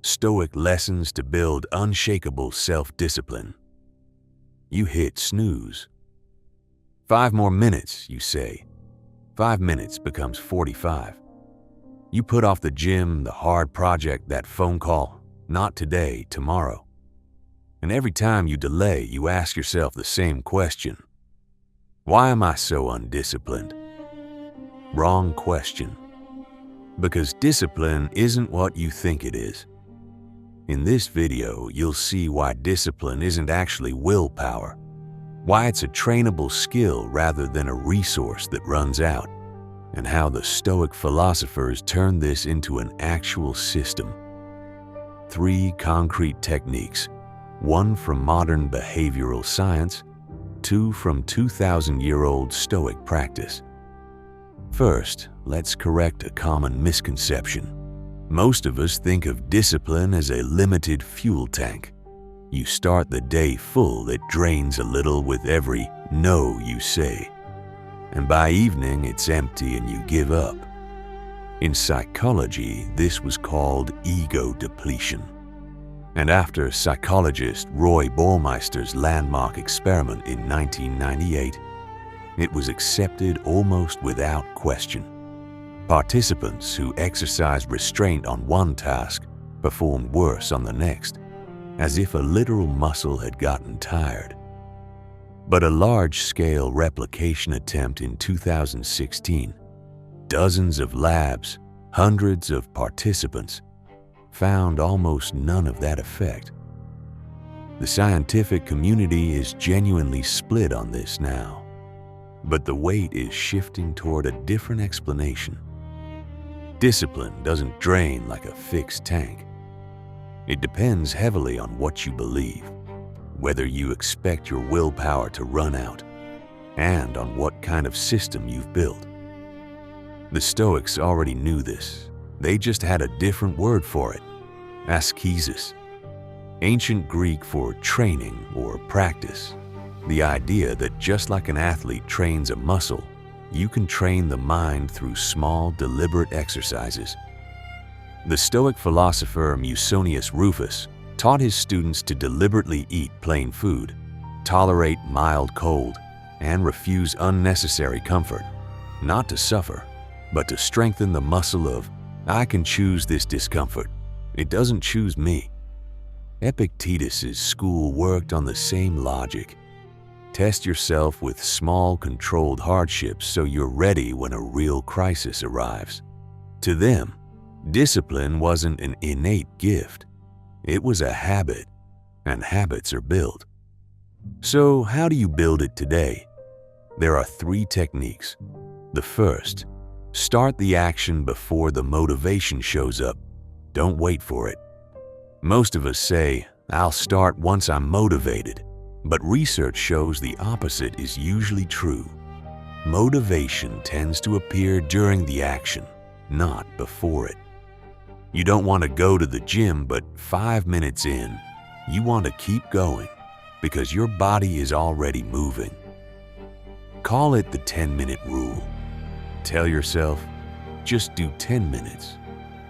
Stoic lessons to build unshakable self-discipline. You hit snooze. 5 more minutes, you say. 5 minutes becomes 45. You put off the gym, the hard project, that phone call. Not today, tomorrow. And every time you delay, you ask yourself the same question. Why am I so undisciplined? Wrong question. Because discipline isn't what you think it is. In this video, you'll see why discipline isn't actually willpower, why it's a trainable skill rather than a resource that runs out, and how the Stoic philosophers turned this into an actual system. 3 concrete techniques, 1 from modern behavioral science, 2 from 2,000-year-old Stoic practice. First, let's correct a common misconception. Most of us think of discipline as a limited fuel tank. You start the day full, it drains a little with every no you say. And by evening, it's empty and you give up. In psychology, this was called ego depletion. And after psychologist Roy Baumeister's landmark experiment in 1998, it was accepted almost without question. Participants who exercised restraint on one task performed worse on the next, as if a literal muscle had gotten tired. But a large-scale replication attempt in 2016, dozens of labs, hundreds of participants, found almost none of that effect. The scientific community is genuinely split on this now, but the weight is shifting toward a different explanation. Discipline doesn't drain like a fixed tank. It depends heavily on what you believe, whether you expect your willpower to run out, and on what kind of system you've built. The Stoics already knew this. They just had a different word for it, Askesis, ancient Greek for training or practice. The idea that just like an athlete trains a muscle, you can train the mind through small, deliberate exercises. The Stoic philosopher Musonius Rufus taught his students to deliberately eat plain food, tolerate mild cold, and refuse unnecessary comfort, not to suffer, but to strengthen the muscle of, I can choose this discomfort. It doesn't choose me. Epictetus's school worked on the same logic. Test yourself with small, controlled hardships so you're ready when a real crisis arrives. To them, discipline wasn't an innate gift. It was a habit, and habits are built. So how do you build it today? There are 3 techniques. The first, start the action before the motivation shows up. Don't wait for it. Most of us say, I'll start once I'm motivated. But research shows the opposite is usually true. Motivation tends to appear during the action, not before it. You don't want to go to the gym, but 5 minutes in, you want to keep going because your body is already moving. Call it the 10-minute rule. Tell yourself, just do 10 minutes,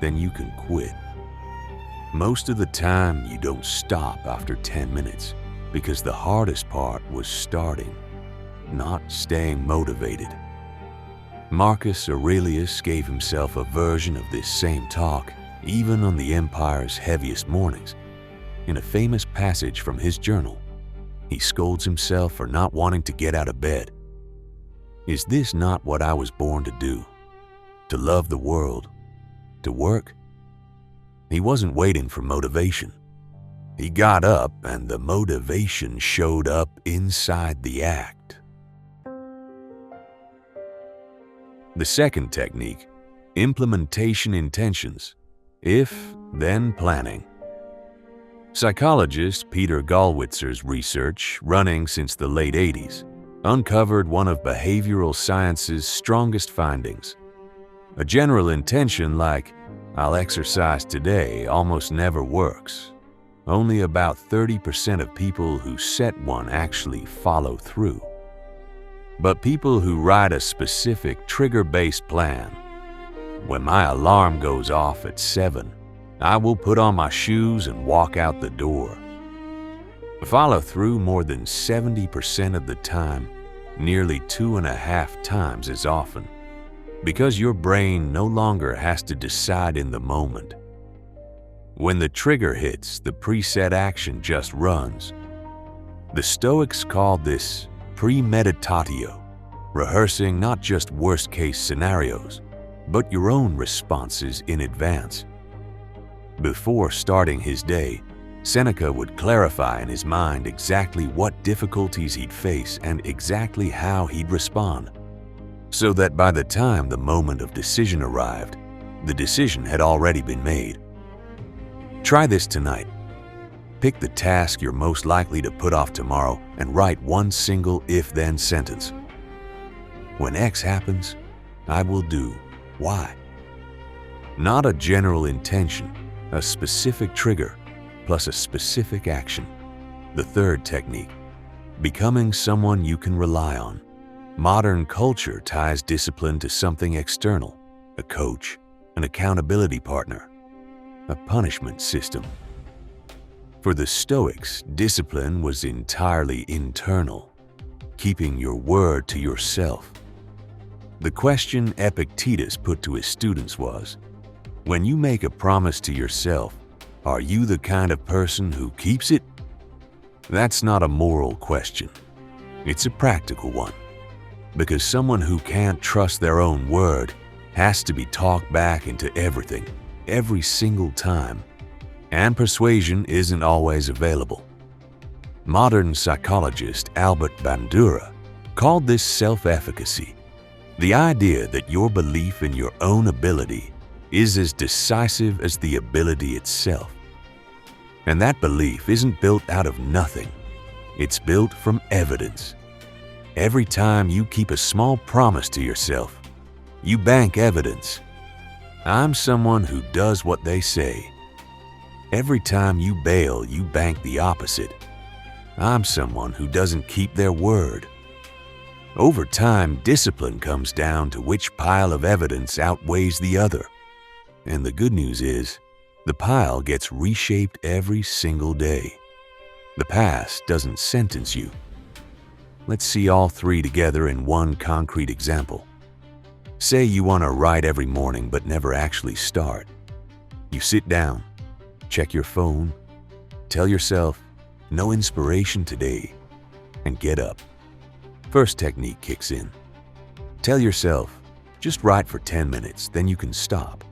then you can quit. Most of the time, you don't stop after 10 minutes. Because the hardest part was starting, not staying motivated. Marcus Aurelius gave himself a version of this same talk, even on the empire's heaviest mornings. In a famous passage from his journal, he scolds himself for not wanting to get out of bed. Is this not what I was born to do? To love the world? To work? He wasn't waiting for motivation. He got up and the motivation showed up inside the act. The second technique, implementation intentions. If, then planning. Psychologist Peter Gallwitzer's research, running since the late 80s, uncovered one of behavioral science's strongest findings. A general intention like, I'll exercise today, almost never works. Only about 30% of people who set one actually follow through. But people who write a specific trigger-based plan, when my alarm goes off at 7, I will put on my shoes and walk out the door. Follow through more than 70% of the time, nearly 2.5 times as often, because your brain no longer has to decide in the moment. When the trigger hits, the preset action just runs. The Stoics called this premeditatio, rehearsing not just worst-case scenarios, but your own responses in advance. Before starting his day, Seneca would clarify in his mind exactly what difficulties he'd face and exactly how he'd respond, so that by the time the moment of decision arrived, the decision had already been made. Try this tonight. Pick the task you're most likely to put off tomorrow and write one single if-then sentence. When X happens, I will do Y. Not a general intention, a specific trigger, plus a specific action. The third technique, becoming someone you can rely on. Modern culture ties discipline to something external, a coach, an accountability partner, a punishment system. For the Stoics, discipline was entirely internal, keeping your word to yourself. The question Epictetus put to his students was, when you make a promise to yourself, are you the kind of person who keeps it? That's not a moral question. It's a practical one, because someone who can't trust their own word has to be talked back into everything, every single time, and persuasion isn't always available. Modern psychologist Albert Bandura called this self-efficacy, the idea that your belief in your own ability is as decisive as the ability itself. And that belief isn't built out of nothing. It's built from evidence. Every time you keep a small promise to yourself, you bank evidence. I'm someone who does what they say. Every time you bail, you bank the opposite. I'm someone who doesn't keep their word. Over time, discipline comes down to which pile of evidence outweighs the other. And the good news is, the pile gets reshaped every single day. The past doesn't sentence you. Let's see all three together in one concrete example. Say you want to write every morning but never actually start. You sit down, check your phone, tell yourself, no inspiration today, and get up. First technique kicks in. Tell yourself, just write for 10 minutes, then you can stop.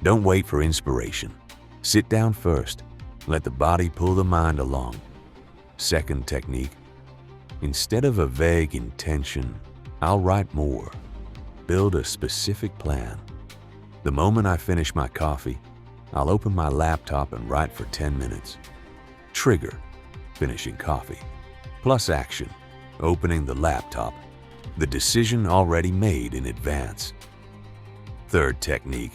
Don't wait for inspiration. Sit down first. Let the body pull the mind along. Second technique. Instead of a vague intention, I'll write more. Build a specific plan. The moment I finish my coffee, I'll open my laptop and write for 10 minutes. Trigger, finishing coffee. Plus action, opening the laptop. The decision already made in advance. Third technique.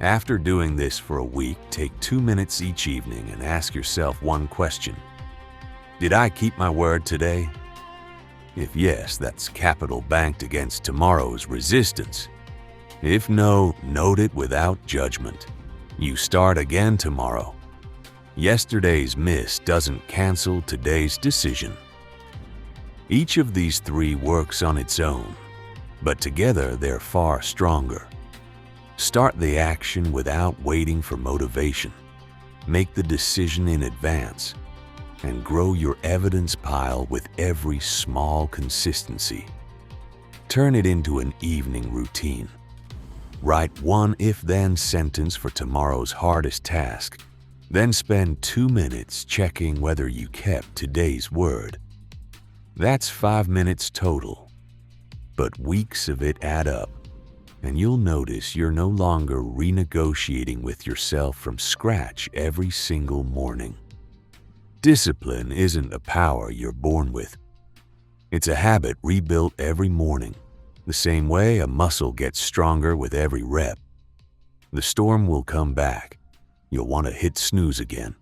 After doing this for a week, take 2 minutes each evening and ask yourself one question. Did I keep my word today? If yes, that's capital banked against tomorrow's resistance. If no, note it without judgment. You start again tomorrow. Yesterday's miss doesn't cancel today's decision. Each of these three works on its own, but together they're far stronger. Start the action without waiting for motivation. Make the decision in advance, and grow your evidence pile with every small consistency. Turn it into an evening routine. Write one if-then sentence for tomorrow's hardest task, then spend 2 minutes checking whether you kept today's word. That's 5 minutes total, but weeks of it add up, and you'll notice you're no longer renegotiating with yourself from scratch every single morning. Discipline isn't a power you're born with. It's a habit rebuilt every morning, the same way a muscle gets stronger with every rep. The storm will come back. You'll want to hit snooze again.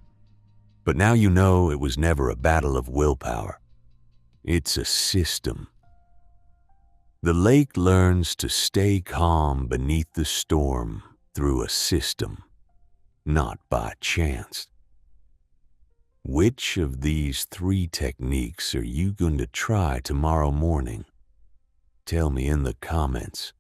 But now you know it was never a battle of willpower. It's a system. The lake learns to stay calm beneath the storm through a system. not by chance. Which of these 3 techniques are you going to try tomorrow morning? Tell me in the comments.